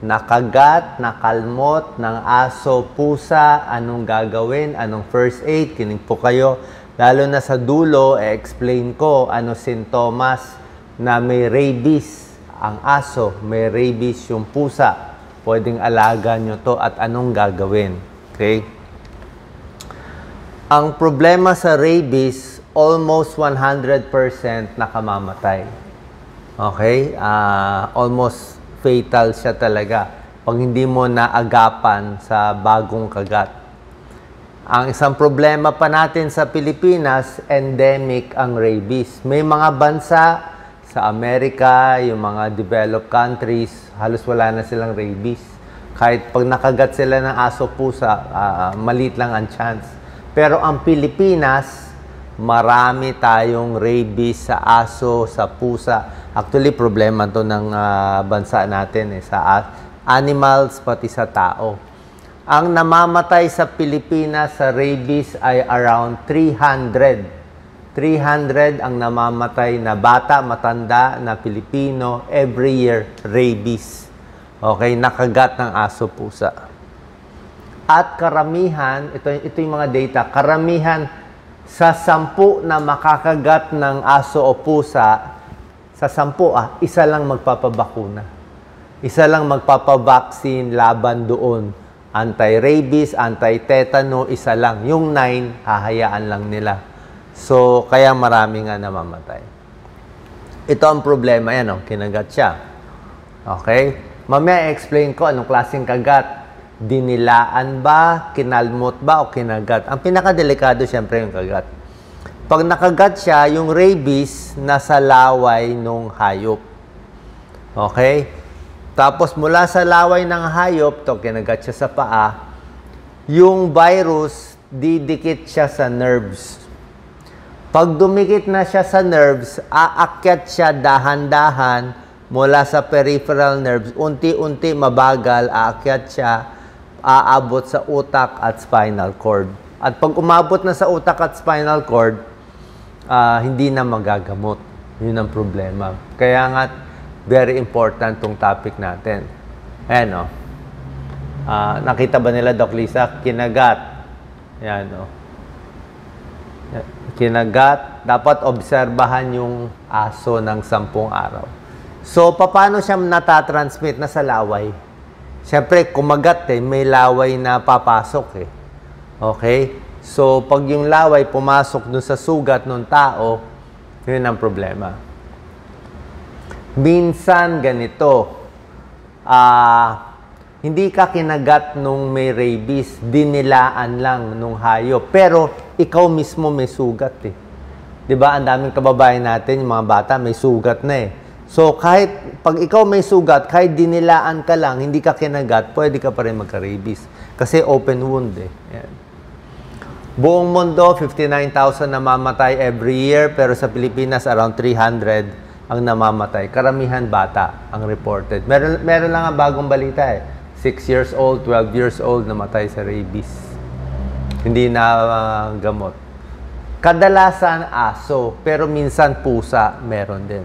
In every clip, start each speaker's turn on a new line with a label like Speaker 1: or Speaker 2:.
Speaker 1: nakagat, nakalmot ng aso, pusa, anong gagawin, anong first aid, kinig po kayo. Lalo na sa dulo, explain ko ano sintomas na may rabies ang aso, may rabies yung pusa. Pwedeng alaga nyo to at anong gagawin. Okay? Ang problema sa rabies, almost 100% nakamamatay. Okay? Almost fatal siya talaga pag hindi mo naagapan sa bagong kagat. Ang isang problema pa natin sa Pilipinas, endemic ang rabies. May mga bansa sa Amerika, yung mga developed countries, halos wala na silang rabies. Kahit pag nakagat sila ng aso pusa, maliit lang ang chance. Pero ang Pilipinas, marami tayong rabies sa aso, sa pusa. Actually, problema to ng bansa natin sa animals pati sa tao. Ang namamatay sa Pilipinas sa rabies ay around 300. 300 ang namamatay na bata, matanda na Pilipino every year, rabies. Okay, nakagat ng aso, pusa. At karamihan, ito yung mga data, karamihan sa 10 na makakagat ng aso o pusa, sa 10, isa lang magpapabakuna. Isa lang magpapabaksin laban doon. Anti-rabies, anti-tetano, isa lang. Yung 9, hahayaan lang nila. So, kaya marami nga namamatay. Ito ang problema. Yan, kinagat siya. Okay? Mamaya explain ko anong klaseng kagat. Dinilaan ba, kinalmot ba, o kinagat? Ang pinakadelikado, siyempre, yung kagat. Pag nakagat siya, yung rabies nasa laway ng hayop. Okay? Tapos mula sa laway ng hayop, kinagat siya sa paa, yung virus, didikit siya sa nerves. Pag dumikit na siya sa nerves, aakyat siya dahan-dahan mula sa peripheral nerves. Unti-unti, mabagal, aakyat siya, aabot sa utak at spinal cord. At pag umabot na sa utak at spinal cord, hindi na magagamot. Yun ang problema. Kaya nga, very important tong topic natin. Ayan, nakita ba nila, Doc Lisa? Kinagat. Ayan, kinagat. Dapat obserbahan yung aso ng 10 araw. So, paano siya natatransmit? Nasa laway. Siyempre, kumagat may laway na papasok Okay? So, pag yung laway pumasok dun sa sugat ng tao, yun ang problema. Minsan, ganito, hindi ka kinagat nung may rabies, dinilaan lang nung hayop. Pero, ikaw mismo may sugat Diba? Ang daming kababayan natin, yung mga bata, may sugat na So, kahit, pag ikaw may sugat, kahit dinilaan ka lang, hindi ka kinagat, pwede ka pa rin magka-rabies. Kasi open wound Yan. Buong mundo, 59,000 namamatay every year, pero sa Pilipinas, around 300 ang namamatay. Karamihan bata ang reported. Meron lang ang bagong balita 6 years old, 12 years old, namatay sa rabies. Hindi na gamot. Kadalasan aso, pero minsan pusa, meron din.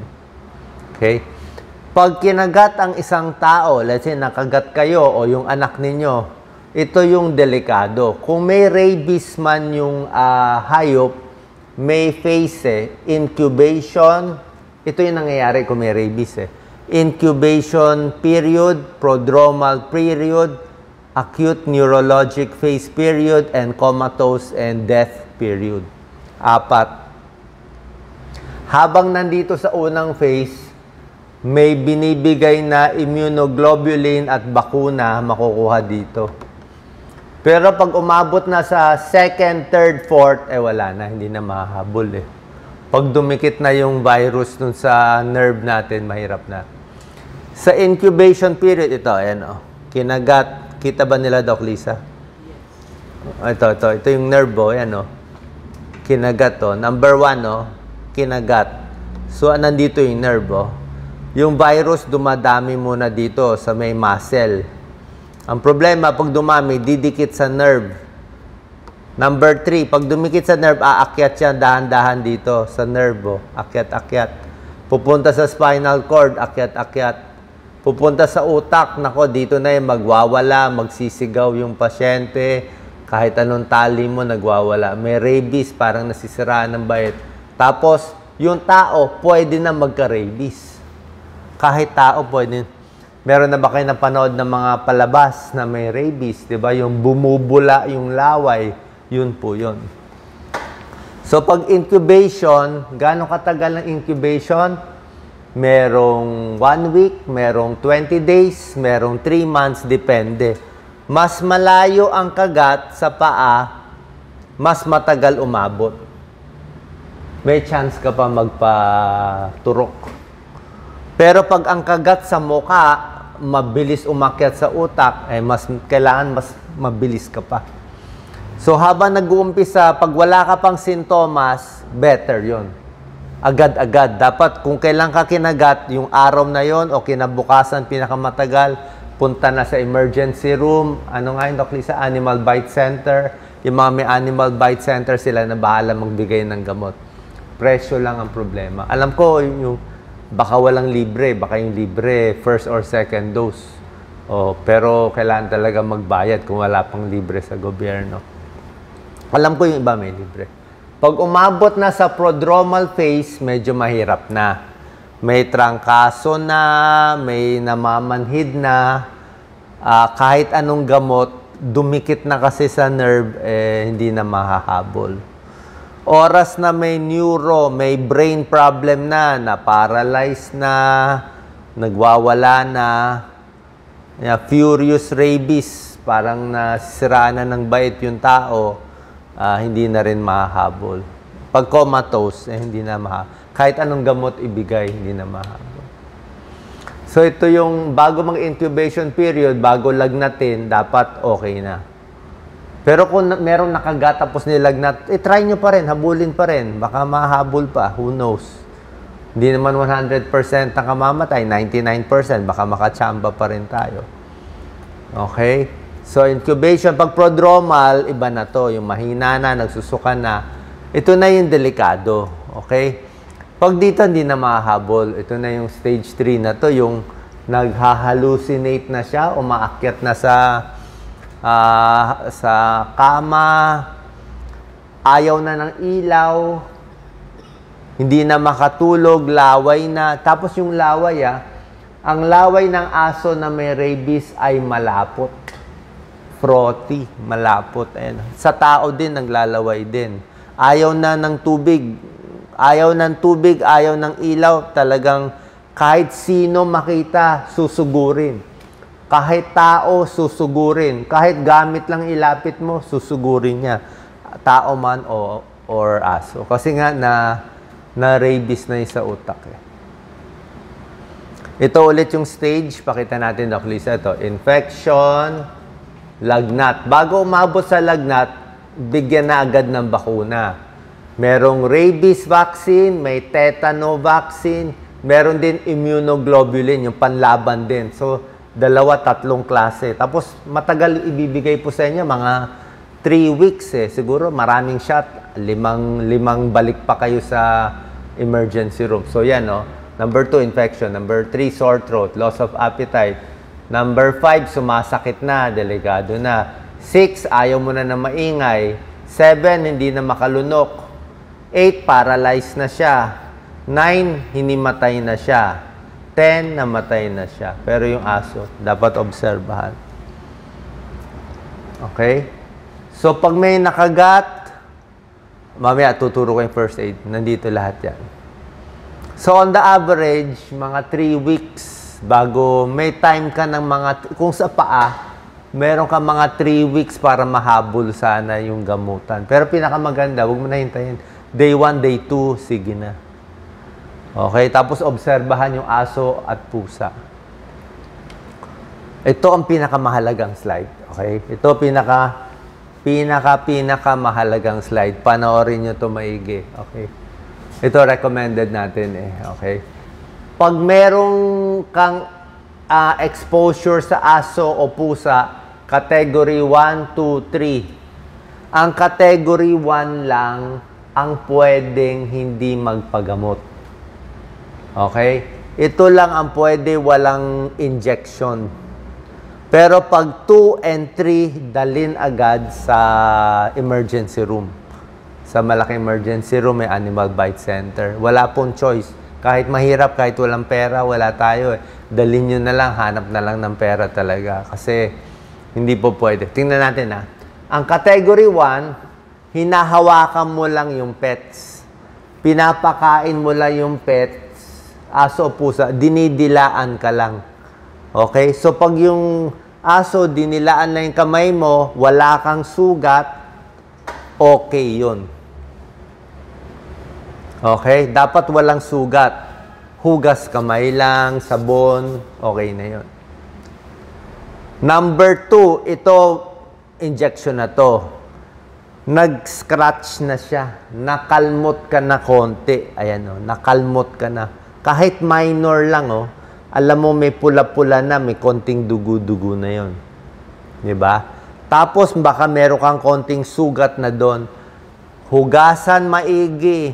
Speaker 1: Okay? Pag kinagat ang isang tao, let's say nakagat kayo o yung anak ninyo, ito yung delikado. Kung may rabies man yung hayop, may face incubation. Ito yung nangyayari kung may rabies Incubation period, prodromal period, acute neurologic phase period, and comatose and death period. 4. Habang nandito sa unang phase, may binibigay na immunoglobulin at bakuna makukuha dito. Pero pag umabot na sa 2nd, 3rd, 4th, wala na, hindi na mahahabol Pag dumikit na yung virus dun sa nerve natin, mahirap na. Sa incubation period, ito, ayan kinagat. Kita ba nila, Doc Lisa? Ito yung nerve, ayan Kinagat Number 1, kinagat. So, nandito yung nerve, Yung virus, dumadami muna dito sa may muscle. Ang problema, pag dumami, didikit sa nerve. Number 3, pag dumikit sa nerve, aakyat siya dahan-dahan dito sa nerve. Akyat-akyat. Pupunta sa spinal cord, akyat-akyat. pupunta sa utak, nako, dito na yung magwawala, magsisigaw yung pasyente, kahit anong tali mo, nagwawala. May rabies, parang nasisiraan ng bait. Tapos, yung tao, pwede na magka-rabies. Kahit tao, pwede. Meron na ba kayo napanood ng mga palabas na may rabies? Diba? Yung bumubula, yung laway, yun po yun. So, pag incubation, gaano katagal ng incubation? Merong 1 week, merong 20 days, merong 3 months, depende. Mas malayo ang kagat sa paa, mas matagal umabot. May chance ka pa magpaturok. Pero pag ang kagat sa mukha, mabilis umakyat sa utak, kailangan mas mabilis ka pa. So, habang nag-uumpisa, pag wala ka pang sintomas, better yon. Agad-agad. Dapat, kung kailan ka kinagat, yung araw na yon o kinabukasan, pinakamatagal, punta na sa emergency room. Ano nga yun, Doc Lisa? Animal Bite Center. Yung mga may Animal Bite Center, sila na bahala magbigay ng gamot. Presyo lang ang problema. Alam ko, yung baka walang libre. Baka yung libre, first or second dose. Pero kailangan talaga magbayad kung wala pang libre sa gobyerno. Alam ko yung iba may libre. Pag umabot na sa prodromal phase, medyo mahirap na. May trangkaso na, may namamanhid na, kahit anong gamot, dumikit na kasi sa nerve, hindi na mahahabol. Oras na may neuro, may brain problem na paralyzed na, nagwawala na, furious rabies, parang nasisiraan na ng bait yung tao, hindi na rin mahahabol. Pag comatose, hindi na mahahabol. Kahit anong gamot ibigay, hindi na mahahabol. So, ito yung bago mag-incubation period, bago lagnatin, dapat okay na. Pero kung merong nakagat tapos nilagnat, try nyo pa rin, habulin pa rin. Baka mahabol pa, who knows. Hindi naman 100% nakamamatay, 99%, baka makachamba pa rin tayo. Okay? So, incubation, pag prodromal, iba na to. Yung mahina na, nagsusuka na. Ito na yung delikado. Okay? Pag dito, hindi na mahahabol. Ito na yung stage 3 na to. Yung naghahallucinate na siya, umaakyat na sa kama, ayaw na ng ilaw, hindi na makatulog, laway na. Tapos yung laway, ang laway ng aso na may rabies ay malapot. Frothy, malapot. Ayan. Sa tao din, naglalaway din. Ayaw na ng tubig. Ayaw ng tubig, ayaw ng ilaw. Talagang kahit sino makita, susugurin. Kahit tao, susugurin. Kahit gamit lang ilapit mo, susugurin niya. Tao man or aso. Kasi nga na rabies na yung sa utak. Ito ulit yung stage. Pakita natin, Doc Lisa. Ito, infection, lagnat. Bago umabot sa lagnat, bigyan na agad ng bakuna. Merong rabies vaccine, may tetano vaccine, meron din immunoglobulin, yung panlaban din. So, 2-3 klase. Tapos, matagal ibibigay po sa inyo, mga 3 weeks Siguro, maraming shot. 5 balik pa kayo sa emergency room. So, yan, Number 2, infection. Number 3, sore throat, loss of appetite. Number 5, sumasakit na, delikado na. 6, ayaw mo na maingay. 7, hindi na makalunok. 8, paralyzed na siya. 9, hinimatay na siya. 10, namatay na siya. Pero yung aso, dapat obserbahan. Okay? So, pag may nakagat, mamaya tuturo ko yung first aid. Nandito lahat yan. So, on the average, mga 3 weeks, bago may time ka ng kung sa paa, meron ka mga 3 weeks para mahabol sana yung gamutan. Pero pinakamaganda, huwag mo na hintayin. Day 1, day 2, sige na. Okay, tapos obserbahan yung aso at pusa. Ito ang pinakamahalagang slide. Okay, ito pinakamahalagang slide. Panoorin nyo ito maigi. Okay, ito recommended natin Okay. Pag merong kang exposure sa aso o pusa, category 1, 2, 3. Ang category 1 lang ang pwedeng hindi magpagamot. Okay? Ito lang ang pwede, walang injection. Pero pag 2 and 3, dalhin agad sa emergency room. Sa malaking emergency room, may animal bite center. Wala pong choice. Kahit mahirap, kahit walang pera, wala tayo. Dalhin nyo na lang, hanap na lang ng pera talaga. Kasi hindi po pwede. Tingnan natin ha. Ang category 1, hinahawakan mo lang yung pets. Pinapakain mo lang yung pets, aso o pusa, dinidilaan ka lang. Okay? So, pag yung aso, dinilaan lang yung kamay mo, wala kang sugat, okay yun. Okay? Dapat walang sugat. Hugas kamay lang, sabon, okay na yun. Number 2, ito, injection na to. Nag-scratch na siya. Nakalmot ka na konti. Ayan o, nakalmot ka na. Kahit minor lang o, alam mo may pula-pula na, may konting dugo-dugo na yon, diba? Tapos baka meron kang konting sugat na doon. Hugasan maigi.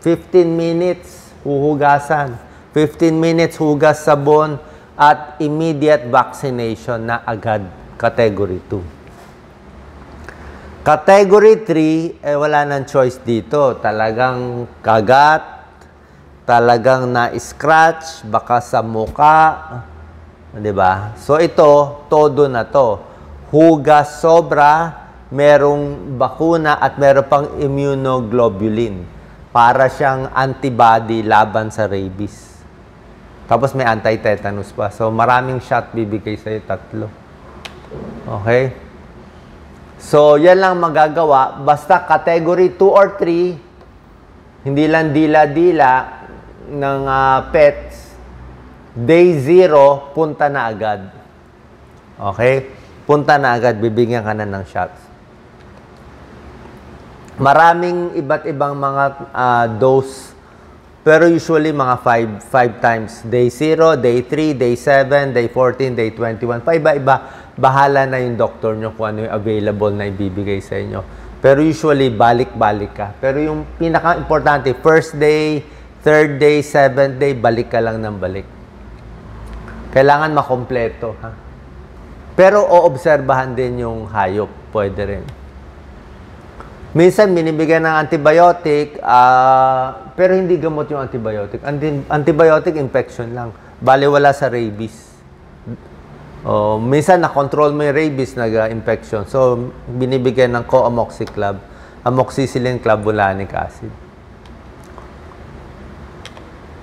Speaker 1: 15 minutes, huhugasan. 15 minutes, hugas sabon. At immediate vaccination na agad. Category 2. Category 3, wala nang choice dito. Talagang kagat, talagang na-scratch, baka sa muka. Diba? So ito, todo na to. Hugas sobra, merong bakuna at meron pang immunoglobulin para siyang antibody laban sa rabies. Tapos may anti-tetanus pa. So maraming shot bibigay sa'yo, 3. Okay? So, yan lang magagawa. Basta category 2 or 3, hindi lang dila-dila ng pets, day 0, punta na agad. Okay? Punta na agad, bibigyan ka na ng shots. Maraming iba't ibang mga dose, pero usually mga 5 times. Day 0, day 3, day 7, day 14, day 21. Paiba-iba. Bahala na yung doktor nyo kung ano yung available na ibibigay sa inyo. Pero usually, balik-balik ka. Pero yung pinaka-importante, first day, third day, seventh day, balik ka lang ng balik. Kailangan makompleto. Ha? Pero oobserbahan din yung hayop. Pwede rin. Minsan, binibigyan ng antibiotic, pero hindi gamot yung antibiotic. Antibiotic infection lang. Bali, wala sa rabies. Minsan na-control mo yung rabies, nag-infection. So, binibigyan ng co-amoxiclav, amoxicillin clavulanic acid.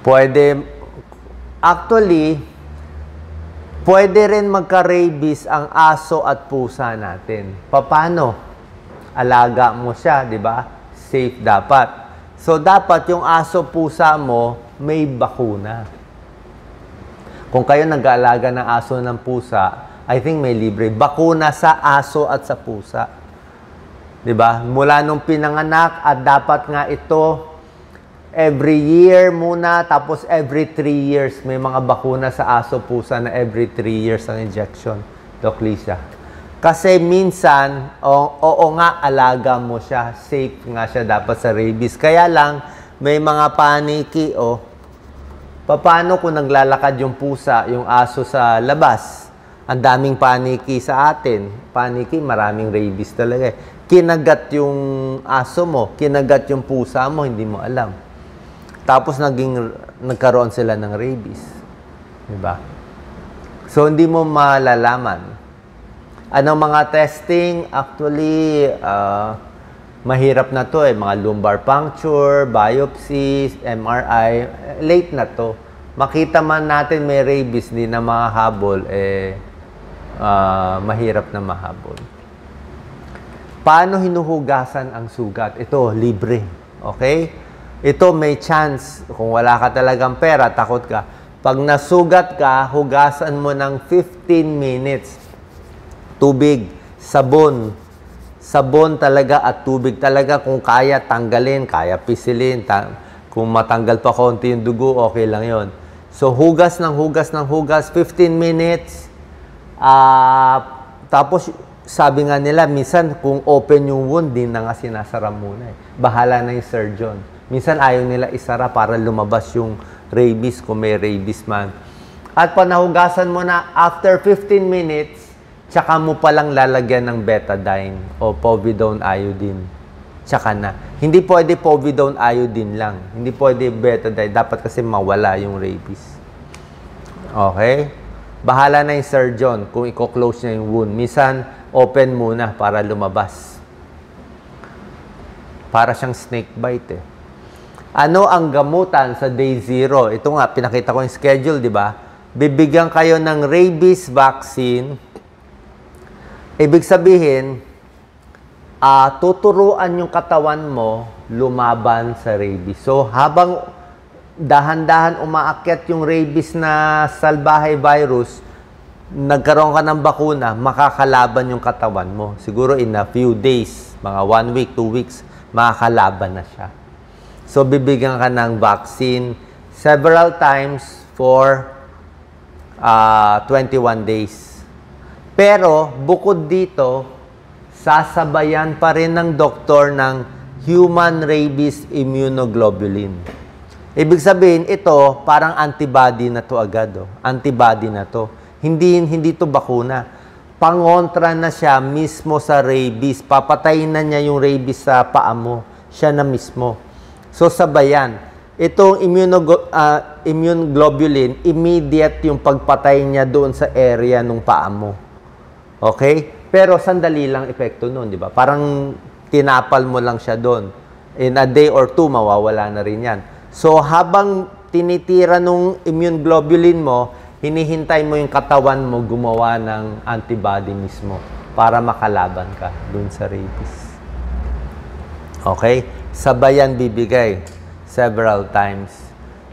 Speaker 1: Pwede rin magka-rabies ang aso at pusa natin. Paano? Alaga mo siya, di ba? Safe dapat. So, dapat yung aso, pusa mo, may bakuna. Kung kayo nag-aalaga ng aso ng pusa, I think may libre. Bakuna sa aso at sa pusa. Diba? Mula nung pinanganak at dapat nga ito every year muna, tapos every 3 years. May mga bakuna sa aso, pusa na every 3 years ang injection. Doc Lisa. Kasi minsan, oo nga, alaga mo siya. Safe nga siya dapat sa rabies. Kaya lang, may mga paniki, paano kung naglalakad yung pusa, yung aso sa labas? Ang daming paniki sa atin. Paniki, maraming rabies talaga. Kinagat yung aso mo, kinagat yung pusa mo, hindi mo alam. Tapos nagkaroon sila ng rabies. Diba? So, hindi mo malalaman. Anong mga testing? Actually, mahirap na to mga lumbar puncture, biopsies, MRI, late na to. Makita man natin may rabies, hindi na mahabol, mahirap na mahabol. Paano hinuhugasan ang sugat? Ito, libre. Okay? Ito, may chance. Kung wala ka talagang pera, takot ka. Pag nasugat ka, hugasan mo ng 15 minutes. Tubig, sabon. Sabon talaga at tubig talaga. Kung kaya, tanggalin. Kaya pisilin. Kung matanggal pa konti yung dugo, okay lang yon. So, hugas ng hugas ng hugas. 15 minutes. Tapos, sabi nga nila, minsan kung open yung wound, din na nga sinasara muna. Bahala na yung surgeon. Minsan ayaw nila isara para lumabas yung rabies kung may rabies man. At pag nahugasan mo na, after 15 minutes, tsaka mo palang lalagyan ng betadine o povidone iodine. Tsaka na. Hindi pwede povidone iodine lang. Hindi pwede betadine. Dapat kasi mawala yung rabies. Okay? Bahala na yung surgeon kung i-close niya yung wound. Minsan, open muna para lumabas. Para siyang snake bite eh. Ano ang gamutan sa day 0? Ito nga, pinakita ko yung schedule, di ba? Bibigyan kayo ng rabies vaccine. Ibig sabihin, tuturuan yung katawan mo lumaban sa rabies. So, habang dahan-dahan umaakyat yung rabies na salbahay virus, nagkaroon ka ng bakuna, makakalaban yung katawan mo. Siguro in a few days, mga 1 week, 2 weeks, makakalaban na siya. So, bibigyan ka ng vaccine several times for 21 days. Pero, bukod dito, sasabayan pa rin ng doktor ng human rabies immunoglobulin. Ibig sabihin, ito, parang antibody na to agad. Oh. Antibody na to. Hindi to bakuna. Pangontra na siya mismo sa rabies. Papatayin na niya yung rabies sa paa mo. Siya na mismo. So, sabayan. Itong immune globulin, immediate yung pagpatay niya doon sa area ng paa mo. Okay? Pero sandali lang epekto nun, di ba? Parang tinapal mo lang siya doon. In a day or two, mawawala na rin yan. So, habang tinitira nung immune globulin mo, hinihintay mo yung katawan mo gumawa ng antibody mismo para makalaban ka doon sa rabies. Okay? Sabayan bibigay several times.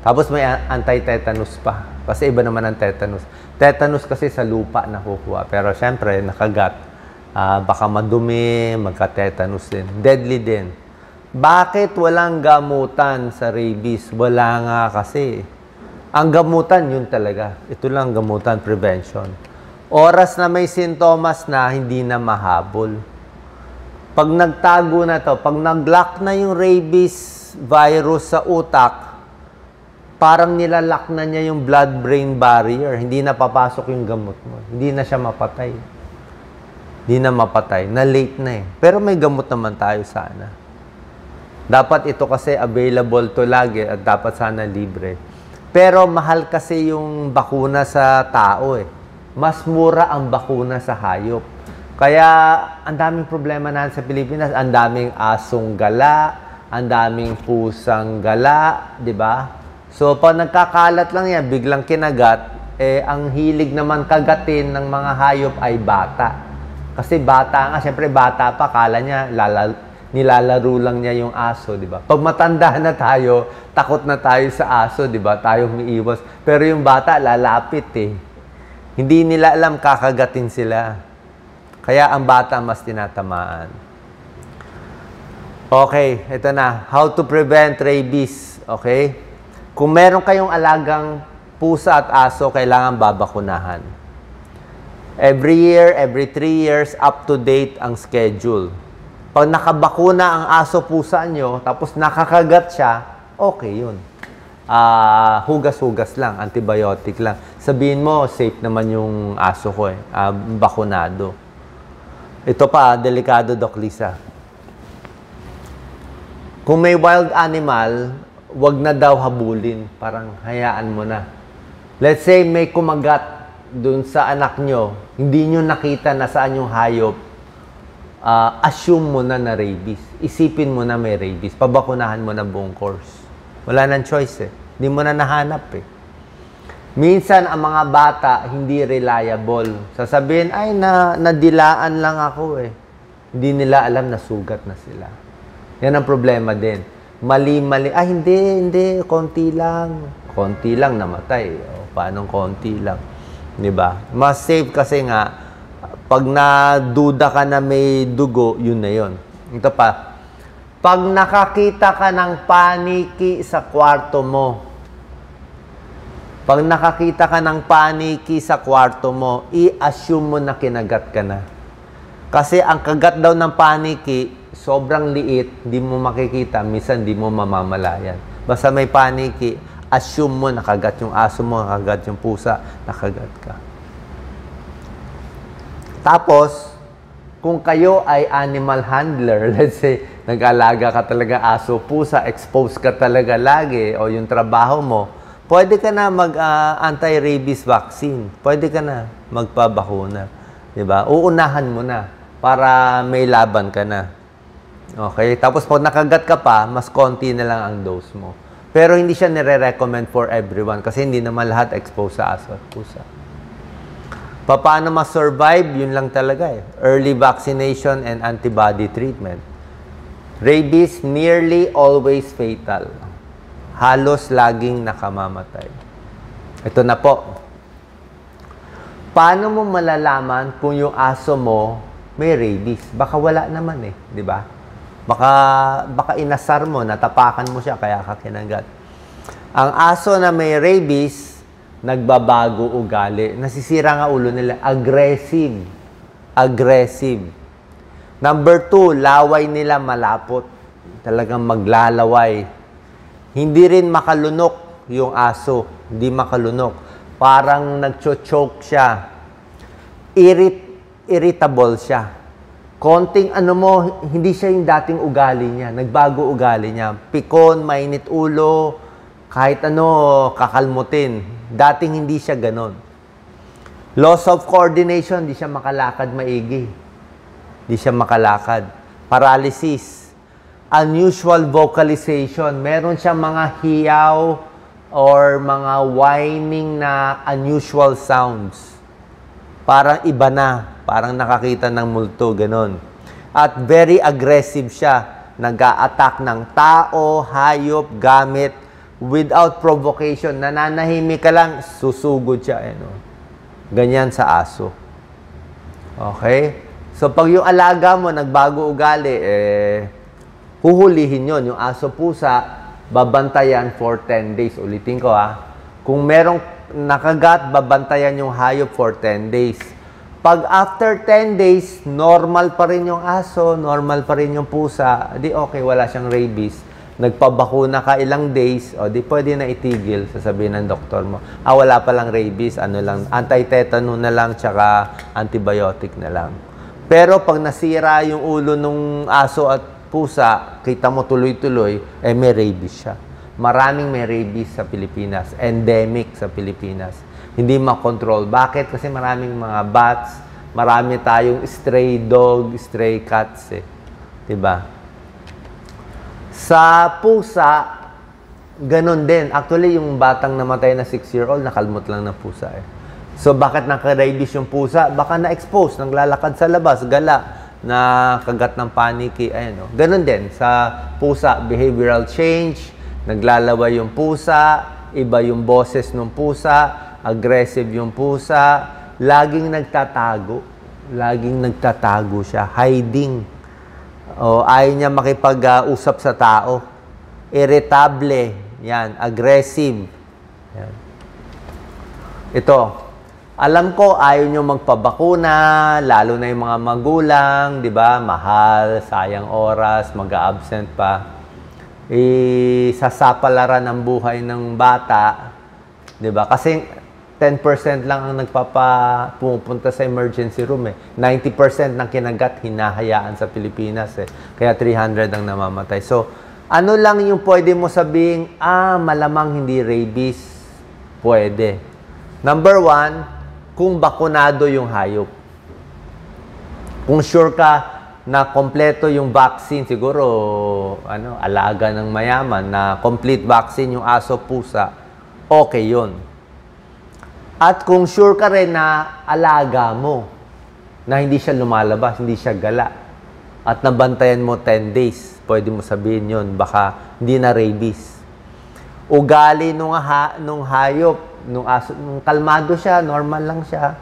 Speaker 1: Tapos may anti-tetanus pa. Kasi iba naman ang tetanus. Tetanus kasi sa lupa nakukuha. Pero syempre, nakagat. Baka madumi, magka-tetanus din. Deadly din. Bakit walang gamutan sa rabies? Wala nga kasi. Ang gamutan, yun talaga. Ito lang gamutan, prevention. Oras na may sintomas na, hindi na mahabol. Pag nagtago na to, pag nag-lock na yung rabies virus sa utak, parang nilalak na niya yung blood-brain barrier. Hindi na papasok yung gamot mo. Hindi na siya mapatay. Hindi na mapatay. Na-late na eh. Pero may gamot naman tayo sana. Dapat ito kasi available to lagi at dapat sana libre. Pero mahal kasi yung bakuna sa tao eh. Mas mura ang bakuna sa hayop. Kaya ang daming problema na sa Pilipinas. Ang daming asong gala, ang daming pusang gala, di ba? So, pag nagkakalat lang yan, biglang kinagat, ang hilig naman kagatin ng mga hayop ay bata. Kasi bata nga, siyempre bata pa, kala niya, nilalaro lang niya yung aso, di ba? Pag matanda na tayo, takot na tayo sa aso, di ba? Tayo umiiwas. Pero yung bata, lalapit eh. Hindi nila alam, kakagatin sila. Kaya ang bata mas tinatamaan. Okay, ito na. How to prevent rabies. Okay? Kung meron kayong alagang pusa at aso, kailangan babakunahan. Every year, every 3 years, up to date ang schedule. Pag nakabakuna ang aso pusa nyo, tapos nakakagat siya, okay yun. Hugas-hugas lang, antibiotic lang. Sabihin mo, safe naman yung aso ko eh. Bakunado. Ito pa, delikado, Doc Lisa. Kung may wild animal, wag na daw habulin. Parang hayaan mo na. Let's say may kumagat dun sa anak nyo, hindi nyo nakita na saan yung hayop, assume mo na na rabies. Isipin mo na may rabies. Pabakunahan mo na buong course. Wala nang choice eh. Hindi mo na nahanap eh. Minsan, ang mga bata, hindi reliable. Sasabihin, ay, nadilaan lang ako eh. Hindi nila alam na sugat na sila. Yan ang problema din. Mali-mali. Ah, hindi. Konti lang. Konti lang, namatay. O, paanong konti lang? Diba? Mas safe kasi nga, pag naduda ka na may dugo, yun na yun. Ito pa. Pag nakakita ka ng paniki sa kwarto mo, pag nakakita ka ng paniki sa kwarto mo, i-assume mo na kinagat ka na. Kasi ang kagat daw ng paniki, sobrang liit, hindi mo makikita, minsan hindi mo mamamalayan. Basta may paniki, assume mo nakagat yung aso mo, nakagat yung pusa, nakagat ka. Tapos, kung kayo ay animal handler, let's say, nag-alaga ka talaga aso, pusa, expose ka talaga lagi, o yung trabaho mo, pwede ka na mag-anti-rabies vaccine. Pwede ka na magpabakuna. Diba? Uunahan mo na para may laban ka na. Okay? Tapos pag nakagat ka pa, mas konti na lang ang dose mo. Pero hindi siya nire-recommend for everyone kasi hindi naman lahat exposed sa aso at pusa. Paano ma-survive? Yun lang talaga eh. Early vaccination and antibody treatment. Rabies, nearly always fatal. Halos laging nakamamatay. Ito na po. Paano mo malalaman kung yung aso mo may rabies? Baka wala naman eh, di ba? Baka inasar mo, natapakan mo siya, kaya ka kinagat. Ang aso na may rabies, nagbabago ugali. Nasisira nga ulo nila. Aggressive. Aggressive. Number 2, laway nila malapot. Talagang maglalaway. Hindi rin makalunok yung aso. Hindi makalunok. Parang nagcho-choke siya. Irritable siya. Konting ano mo, hindi siya yung dating ugali niya. Nagbago ugali niya. Pikon, mainit ulo, kahit ano, kakalmutin. Dating hindi siya ganon. Loss of coordination, hindi siya makalakad maigi. Hindi siya makalakad. Paralysis. Unusual vocalization. Meron siyang mga hiyaw or mga whining na unusual sounds. Parang iba na. Parang nakakita ng multo, ganon. At very aggressive siya. Nag-a-attack ng tao, hayop, gamit, without provocation. Nananahimik ka lang, susugod siya. Ganyan sa aso. Okay? So, pag yung alaga mo, nagbago ugali, huhulihin yon. Yung aso pusa, babantayan for 10 days. Ulitin ko Kung merong nakagat, babantayan yung hayop for 10 days. Pag after 10 days, normal pa rin yung aso, normal pa rin yung pusa, di okay, wala siyang rabies. Nagpabakuna ka ilang days, o di pwede na itigil, sasabihin ng doktor mo. Wala pa lang rabies, anti-tetano na lang, tsaka antibiotic na lang. Pero pag nasira yung ulo ng aso at pusa, kita mo tuloy-tuloy, may rabies siya. Maraming may rabies sa Pilipinas, endemic sa Pilipinas. Hindi makontrol. Bakit? Kasi maraming mga bats, marami tayong stray dog, stray cats Diba? Sa pusa, ganun din. Actually, yung batang namatay na 6-year-old, nakalmot lang ng pusa So, bakit naka-rabies yung pusa? Baka na-expose, naglalakad sa labas, gala, na kagat ng paniki. Ganun din. Sa pusa, behavioral change, naglalaway yung pusa, iba yung boses ng pusa, aggressive yung pusa, laging nagtatago. Laging nagtatago siya. Hiding. Ayaw niya makipag-usap sa tao. Irritable. Yan. Aggressive. Yan. Ito. Alam ko, ayaw niyo magpabakuna, lalo na yung mga magulang, di ba? Mahal, sayang oras, mag-a-absent pa. Sasapalaran ang buhay ng bata, di ba? Kasi 10% lang ang pumupunta sa emergency room 90% ng kinagat hinahayaan sa Pilipinas Kaya 300 ang namamatay. So, ano lang yung pwede mo sabihin, malamang hindi rabies? Pwede. Number 1, kung bakunado yung hayop. Kung sure ka na kompleto yung vaccine, siguro alaga ng mayaman na complete vaccine yung aso, pusa, okay yun. At kung sure ka rin na alaga mo, na hindi siya lumalabas, hindi siya gala, at nabantayan mo 10 days, pwede mo sabihin yun, baka hindi na rabies. Ugali nung hayop, nung aso, nung kalmado siya, normal lang siya,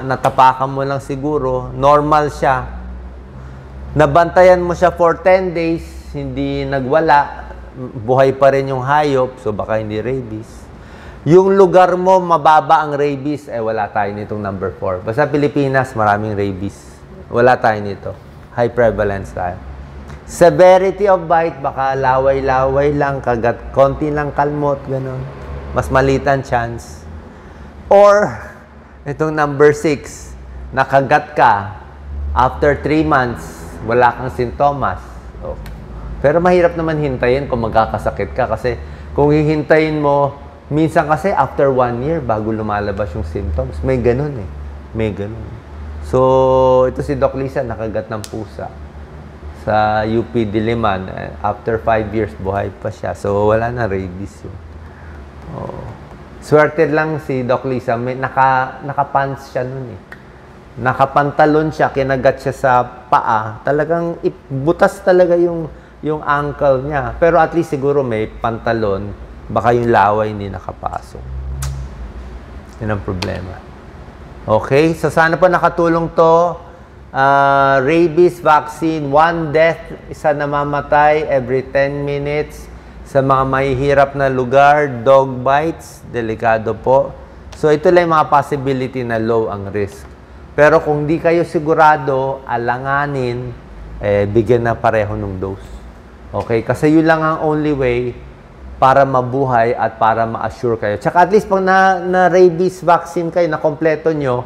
Speaker 1: natapakan mo lang siguro, normal siya. Nabantayan mo siya for 10 days, hindi nagwala, buhay pa rin yung hayop, so baka hindi rabies. Yung lugar mo, mababa ang rabies, wala tayo nitong number 4. Basta Pilipinas, maraming rabies. Wala tayo nito. High prevalence tayo. Severity of bite, baka laway-laway lang, kagat, konti lang kalmot, gano'n. Mas malitan chance. Or, itong number 6, nakagat ka, after 3 months, wala kang sintomas. So, pero mahirap naman hintayin kung magkakasakit ka kasi kung hihintayin mo, minsan kasi after 1 year bago lumalabas yung symptoms. May ganun eh. May ganun. So, ito si Doc Lisa, nakagat ng pusa sa UP Diliman. After 5 years, buhay pa siya. So, wala na rabies yun. Oh. Swerte lang si Doc Lisa, may naka-pants siya nun eh. Nakapantalon siya, kinagat siya sa paa. Talagang butas talaga yung ankle niya. Pero at least siguro may pantalon, baka yung laway hindi nakapasok. Yun ang problema. Okay, so sana po nakatulong to. Rabies vaccine, 1 death, isa namamatay every 10 minutes. Sa mga mahihirap na lugar, dog bites, delikado po. So, ito lang yung mga possibility na low ang risk. Pero kung di kayo sigurado, alanganin, bigyan na pareho ng dose. Okay? Kasi yun lang ang only way para mabuhay at para ma-assure kayo. Tsaka at least pag na rabies vaccine kayo, na kompleto nyo,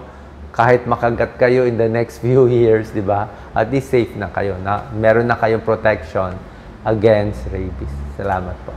Speaker 1: kahit makagat kayo in the next few years, di ba? At least safe na kayo. Meron na kayong protection against rabies. Salamat po.